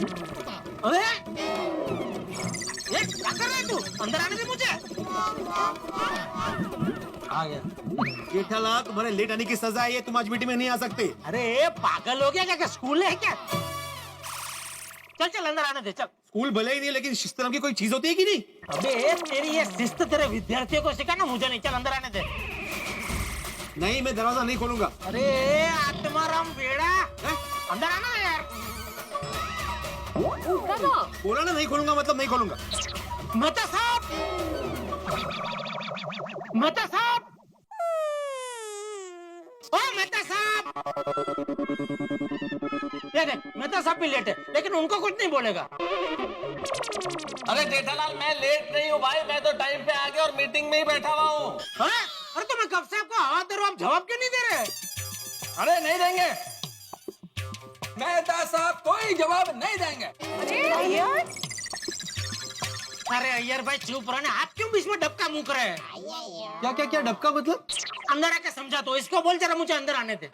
अरे ये क्या कर रहा है तू? अंदर आने दे मुझे। आ गया। जेठालाल, तुम्हारे लेट आने की सजा है, तुम आज मीटिंग में नहीं आ सकते। अरे पागल हो गया क्या? स्कूल है क्या? चल चल अंदर आने दे, चल। स्कूल भले ही नहीं, लेकिन शिस्त नाम की कोई चीज होती है कि नहीं? अबे तेरी ये शिस्त तेरे विद्यार्थियों को सिखाना, मुझे नहीं। चल अंदर आने दे। नहीं, मैं दरवाजा नहीं खोलूंगा। अरे आत्माराम बेड़ा, अंदर आना यार। बोला ना नहीं खोलूंगा, मतलब नहीं खोलूंगा। मेहता साहब, मेहता साहब, ओ मेहता साहब। ये देख, मेहता साहब भी लेट है, लेकिन उनको कुछ नहीं बोलेगा। अरे जेठालाल, मैं लेट नहीं हूँ भाई, मैं तो टाइम पे आ गया और मीटिंग में ही बैठा हुआ हूँ। अरे तो मैं कब से आपको आवाज दे रहा हूँ, आप जवाब क्यों नहीं दे रहे? अरे नहीं देंगे, मेहता साहब कोई जवाब नहीं देंगे। अरे अय्यर भाई चुप रहने, आप क्यों बीच में डबका मुंक रहे हैं? क्या क्या क्या डबका मतलब? अंदर आके समझा तो इसको बोल, जरा मुझे अंदर आने दे।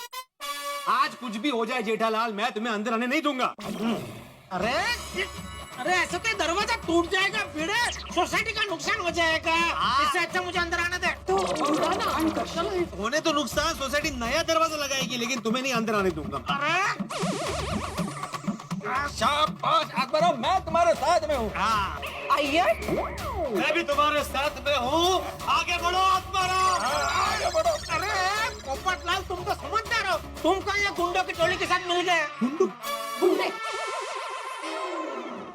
आज कुछ भी हो जाए जेठालाल, मैं तुम्हें अंदर आने नहीं दूंगा। अरे अरे ऐसे तो दरवाजा टूट जाएगा, भिड़े सोसाइटी का नुकसान हो जाएगा। इससे अच्छा मुझे अंदर आने दे। तो होने तो नुकसान, सोसाइटी नया दरवाजा लगाएगी, लेकिन तुम्हें नहीं अंदर आने दूंगा। अरे शाबाश आत्माराम, मैं तुम्हारे साथ में हूँ। अय्यर, मैं भी तुम्हारे साथ में हूँ। आगे बढ़ो आत्माराम, आगे बढ़ो। अरे पोपटलाल, तुम तो समझदार हो, तुम कहाँ ये गुंडों की टोली के साथ मिल गए?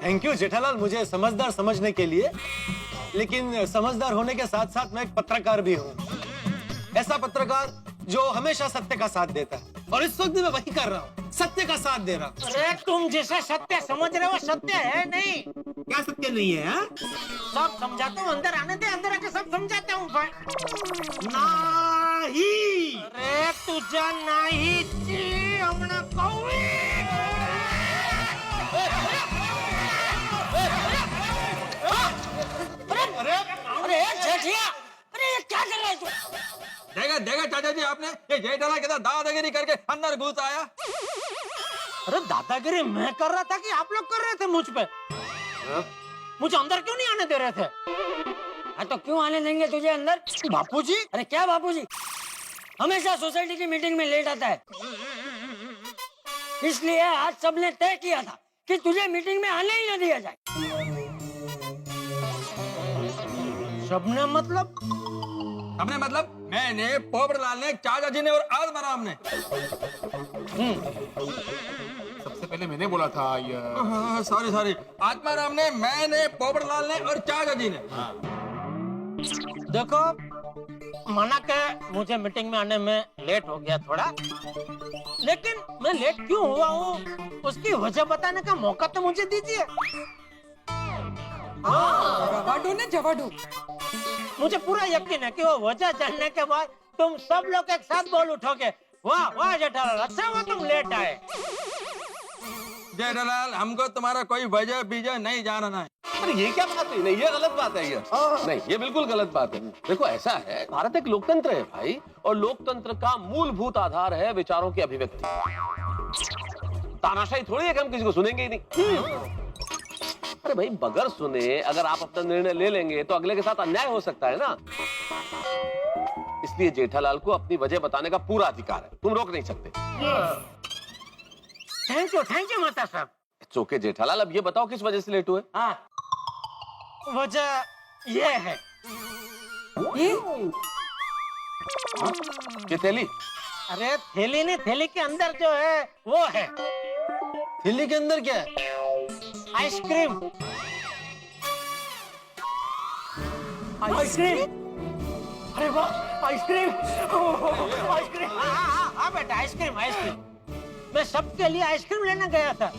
थैंक यू जेठालाल, मुझे समझदार समझने के लिए। लेकिन समझदार होने के साथ साथ मैं एक पत्रकार भी हूँ। ऐसा पत्रकार जो हमेशा सत्य का साथ देता है, और इस वक्त मैं वही कर रहा हूँ, सत्य का साथ दे रहा हूँ। अरे तुम जैसा सत्य समझ रहे हो, सत्य है नहीं। क्या सत्य नहीं है? हाँ? सब समझाता हूँ, अंदर आने दे, अंदर आके सब समझाता हूँ। नहीं। अरे तुझा नाही ची हमने कौवी। अरे जेठिया, अरे ये क्या कर रहा है तू? देखा देखा चाचा जी, आपने ये जेठालाल के साथ दादागिरी करके अंदर घुस आया। अरे दादागिरी मैं कर रहा था कि आप लोग कर रहे थे मुझ पे? मुझे अंदर क्यों नहीं आने दे रहे थे? हाँ तो क्यों आने देंगे तुझे अंदर? बापूजी, अरे क्या बापूजी, हमेशा सोसाइटी की मीटिंग में लेट आता है, इसलिए आज सबने तय किया था कि तुझे मीटिंग में आने ही न दिया जाए। सबने मतलब? हमने मतलब मैंने, पोपटलाल ने, चाचा जी ने और आत्माराम ने। सबसे पहले मैंने बोला था ये। सॉरी सॉरी, आत्माराम ने, मैंने, पोपटलाल ने और चाचा जी ने। देखो, माना के मुझे मीटिंग में आने में लेट हो गया थोड़ा, लेकिन मैं लेट क्यों हुआ हूँ उसकी वजह बताने का मौका तो मुझे दीजिए। जवाडू ने जवाडू। मुझे पूरा यकीन है कि वो वजह जानने के बाद तुम सब लोग एक साथ बोल उठोगे, वाह वाह जेठालाल, अच्छा हुआ तुम लेट आए। जेठालाल, हमको तुम्हारा कोई वजह बीजह नहीं जानना है। अरे ये क्या बात है? नहीं, ये गलत बात है। ये नहीं, ये बिल्कुल गलत बात है। देखो ऐसा है, भारत एक लोकतंत्र है भाई, और लोकतंत्र का मूलभूत आधार है विचारों की अभिव्यक्ति। तानाशाही थोड़ी है कि हम किसी को सुनेंगे ही नहीं। अरे भाई, बगैर सुने अगर आप अपना निर्णय ले लेंगे तो अगले के साथ अन्याय हो सकता है ना। इसलिए जेठालाल को अपनी वजह बताने का पूरा अधिकार है, तुम रोक नहीं सकते। थैंक यू माता साहब। इट्स ओके जेठालाल, अब ये बताओ किस वजह से लेट हुए? हाँ, वजह ये है। ये थैली? अरे थैली नहीं, थैली के अंदर जो है वो है। थैली के अंदर क्या है? आइसक्रीम। आइसक्रीम? अरे वाह, आइसक्रीम, आइसक्रीम। हाँ बेटा, आइसक्रीम आइसक्रीम। मैं सबके लिए आइसक्रीम लेने गया था,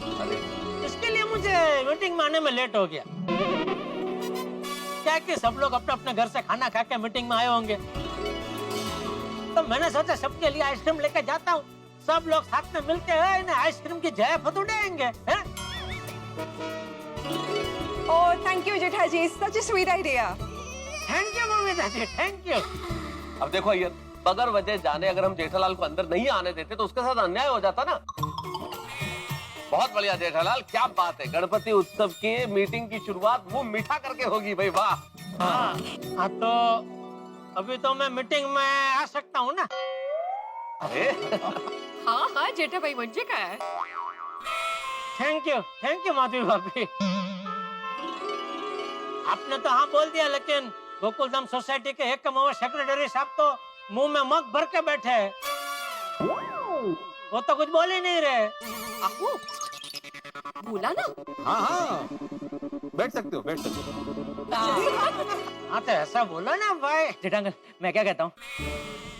इसके लिए मुझे मीटिंग में आने में लेट हो गया। क्या कि सब लोग अपने अपने घर से खाना खा के मीटिंग में आए होंगे, तो मैंने सोचा सबके लिए आइसक्रीम लेके जाता हूँ, सब लोग साथ में मिलके इन्हें आइसक्रीम की जयफत उड़ाएंगे। Oh, thank you, Jethaji. Such a sweet idea. Thank you mummy दादी, थैंक यू। अब देखो यार, बगैर वजह जाने अगर हम जेठालाल को अंदर नहीं आने देते तो उसके साथ अन्याय हो जाता ना। बहुत बढ़िया जेठालाल, क्या बात है। गणपति उत्सव के मीटिंग की शुरुआत वो मीठा करके होगी भाई, वाह। हाँ तो अभी तो मैं मीटिंग में आ सकता हूँ ना? अरे हाँ हाँ जेठा भाई म्हणजे काय थैंक यू माधवी भाभी। आपने तो हाँ बोल दिया, लेकिन गोकुलधाम सोसाइटी के एक कमावा सेक्रेटरी साहब तो मुंह में मग भर के बैठे हैं। वो तो कुछ बोल ही नहीं रहे। आहू बोला ना। हाँ हाँ, बैठ सकते हो, बैठ सकते हो। हाँ तो ऐसा बोलो ना भाई। जेठांकल मैं क्या कहता हूँ,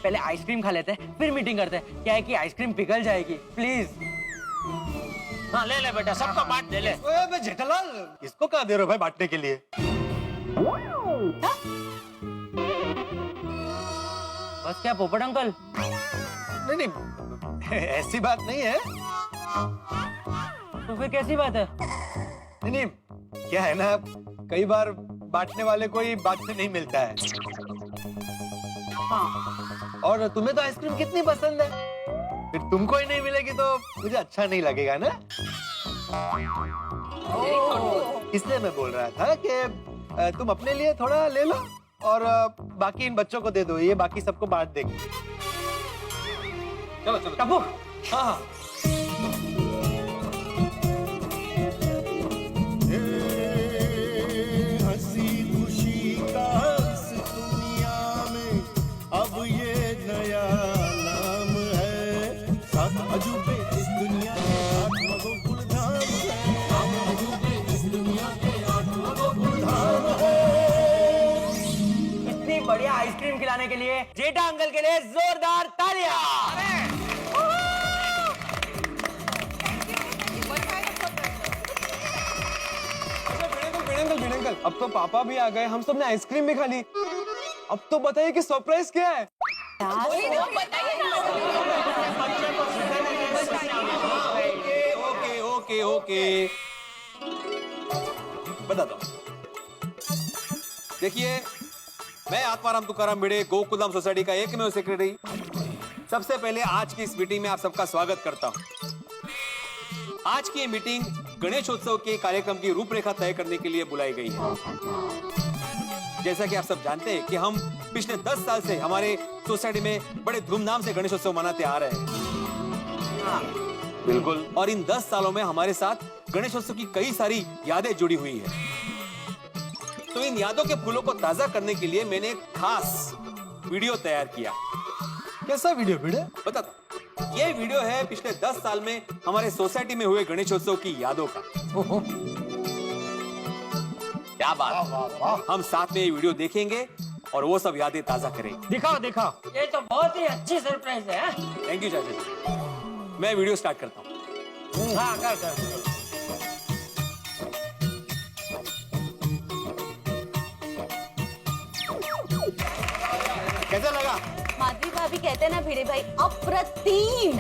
पहले आइसक्रीम खा लेते हैं फिर मीटिंग करते हैं। क्या है कि आइसक्रीम पिघल जाएगी, प्लीज। हाँ ले बेटा, सबको बांट दे ले। ओए बे जेठालाल, इसको कहाँ दे रहे हो भाई बांटने के लिए? बस क्या पोपट अंकल? नहीं नहीं, ऐसी बात नहीं है। तो फिर कैसी बात है? नहीं नहीं, क्या है ना, कई बार बांटने वाले कोई बात से नहीं मिलता है। हाँ। और तुम्हें तो आइसक्रीम कितनी पसंद है, फिर तुमको ही नहीं मिलेगी तो मुझे अच्छा नहीं लगेगा ना। इसलिए मैं बोल रहा था कि तुम अपने लिए थोड़ा ले लो और बाकी इन बच्चों को दे दो, ये बाकी सबको बांट देंगे। चलो चलो। टप्पू, हाँ हाँ। हंसी खुशी का इस दुनिया में अब ये नया नाम है। सात अजूबे इस दुनिया के आठ गोकुलधाम है। सात अजूबे इस दुनिया के आठ गोकुलधाम है। इतनी बढ़िया आइसक्रीम खिलाने के लिए जेठा अंकल के लिए जोरदार तालियां। अंकल, अब तो पापा भी आ गए, हम सब ने आइसक्रीम भी खा ली। अब तो बताइए कि सरप्राइज क्या है? ओके ओके ओके, बताता हूँ। देखिए, मैं आत्माराम तुकाराम भिड़े, गोकुलधाम सोसाइटी का एकमेव सेक्रेटरी, सबसे पहले आज की इस मीटिंग में आप सबका स्वागत करता हूँ। आज की ये मीटिंग गणेशोत्सव के कार्यक्रम की रूपरेखा तय करने के लिए बुलाई गई है। जैसा कि आप सब जानते हैं कि हम पिछले 10 साल से हमारे सोसाइटी में बड़े धूमधाम से गणेशोत्सव मनाते आ रहे हैं। बिल्कुल। और इन 10 सालों में हमारे साथ गणेशोत्सव की कई सारी यादें जुड़ी हुई है। तो इन यादों के फूलों को ताजा करने के लिए मैंने एक खास वीडियो तैयार किया। कैसा वीडियो भिड़े? बताता, ये वीडियो है पिछले 10 साल में हमारे सोसाइटी में हुए गणेशोत्सव की यादों का। क्या बात। हम साथ में ये वीडियो देखेंगे और वो सब यादें ताजा करेंगे। दिखाओ दिखाओ। ये तो बहुत ही अच्छी सरप्राइज है। थैंक यू चाचा जी। मैं वीडियो स्टार्ट करता हूँ। हाँ कर। कैसा लगा? माधवी भाभी कहते हैं ना भिड़े भाई, अप्रतिम।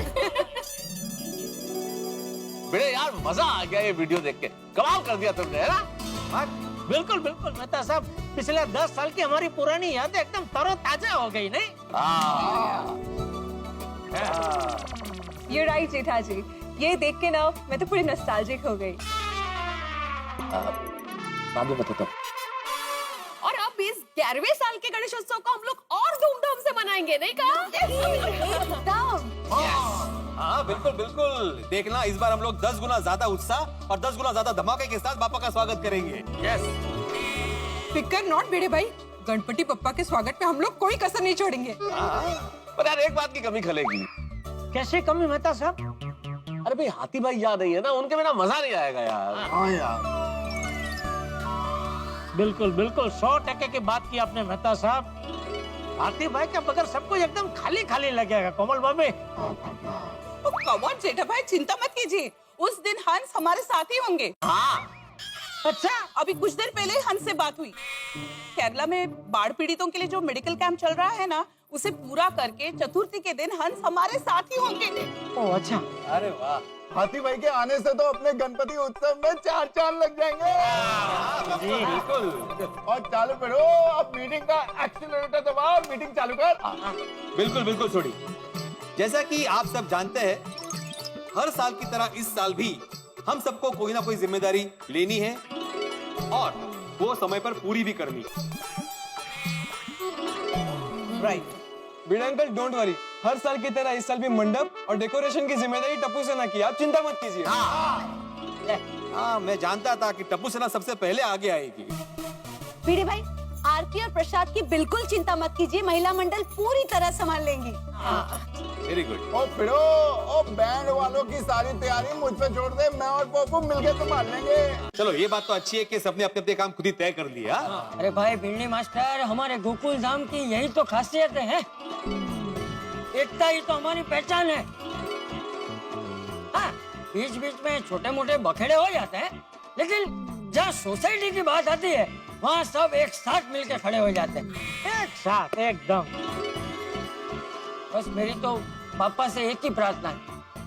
बड़े यार, मजा आ गया ये वीडियो देख के, कमाल कर दिया तुमने, है ना? बिल्कुल बिल्कुल मेहता साहब, पिछले 10 साल की हमारी पुरानी यादें एकदम तरोताजा हो गई नहीं? You're right, जेठा जी। ये देख के ना मैं तो पूरी नॉस्टैल्जिक हो गई। बताता। और अब इस 11वें साल के गणेशोत्सव को हम लोग और धूमधाम से मनाएंगे, नहीं कहा? हाँ बिल्कुल बिल्कुल। देखना, इस बार हम लोग 10 गुना ज्यादा उत्साह और 10 गुना ज्यादा धमाके के साथ बापा का स्वागत करेंगे। यस। फिकर नॉट भिड़े भाई, गणपति पप्पा के स्वागत में हम लोग कोई कसर नहीं छोड़ेंगे। पर यार एक बात की कमी खलेगी। कैसे कमी मेहता साहब? अरे भाई, हाथी भाई याद नहीं है ना, उनके बिना मजा नहीं आएगा यार। हाँ यार, बिल्कुल बिल्कुल 100% की बात की आपने मेहता साहब। हाथी भाई के बगैर सब कुछ एकदम खाली खाली लगेगा। कोमल भाभी, कम ऑन जेठा भाई, चिंता मत कीजिए, उस दिन हंस हमारे साथ ही होंगे। हाँ अच्छा, अभी कुछ देर पहले ही हंस से बात हुई। केरला में बाढ़ पीड़ितों के लिए जो मेडिकल कैंप चल रहा है ना, उसे पूरा करके चतुर्थी के दिन हंस हमारे साथ ही होंगे। ओ अच्छा। अरे वाह, हाथी भाई के आने से तो अपने गणपति उत्सव में 4 चांद लग जाएंगे। जी बिल्कुल। और चालू करो, अब मीटिंग का एक्सीलरेटर दबाओ, मीटिंग चालू कर। बिल्कुल बिल्कुल छोड़ी। जैसा कि आप सब जानते हैं, हर साल की तरह इस साल भी हम सबको कोई ना कोई जिम्मेदारी लेनी है और वो समय पर पूरी भी करनी है। Right. Bhide uncle don't worry, हर साल की तरह इस साल भी मंडप और डेकोरेशन की जिम्मेदारी टप्पू सेना की, आप चिंता मत कीजिए। हाँ, मैं जानता था कि टप्पू सेना सबसे पहले आगे आएगी। भिड़े भाई, आरती और प्रसाद की बिल्कुल चिंता मत कीजिए, महिला मंडल पूरी तरह संभाल लेंगी। Very good. ओ फिरो, ओ बैंड वालों की सारी तैयारी मुझ पे छोड़ दे, मैं और पप्पू मिलके संभाल लेंगे। चलो ये बात तो अच्छी है कि सबने अपने अपने काम खुद ही तय कर लिया। अरे भाई भिंडी मास्टर, हमारे गोकुल धाम की यही तो खासियत है। एकता ही तो हमारी पहचान है। हाँ, बीच बीच में छोटे मोटे बखेड़े हो जाते हैं, लेकिन जहाँ सोसाइटी की बात आती है वहाँ सब एक साथ मिलकर खड़े हो जाते हैं। एक साथ एकदम। बस मेरी तो पापा से एक ही प्रार्थना है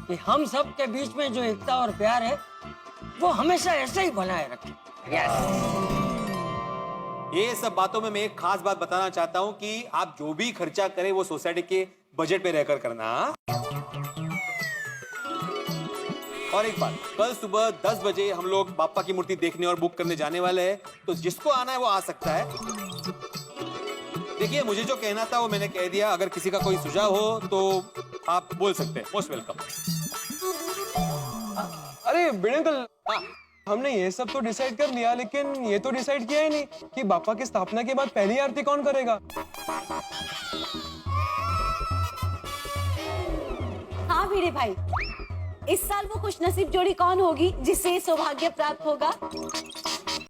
कि हम सब के बीच में जो एकता और प्यार है वो हमेशा ऐसे ही बनाए रखें। ये सब बातों में मैं एक खास बात बताना चाहता हूँ कि आप जो भी खर्चा करें वो सोसाइटी के बजट पे रहकर करना। और एक बात, कल सुबह 10 बजे हम लोग बाप्पा की मूर्ति देखने और बुक करने जाने वाले हैं, तो जिसको आना है वो आ सकता है। देखिए, मुझे जो कहना था वो मैंने कह दिया। अगर किसी का कोई सुझाव हो तो आप बोल सकते हैं। Most welcome. अरे भिड़े अंकल, हमने ये सब तो डिसाइड कर लिया, लेकिन ये तो डिसाइड किया ही नहीं कि बाप्पा की स्थापना के बाद पहली आरती कौन करेगा। हाँ भिड़े भाई, इस साल वो खुशनसीब जोड़ी कौन होगी जिससे ये सौभाग्य प्राप्त होगा?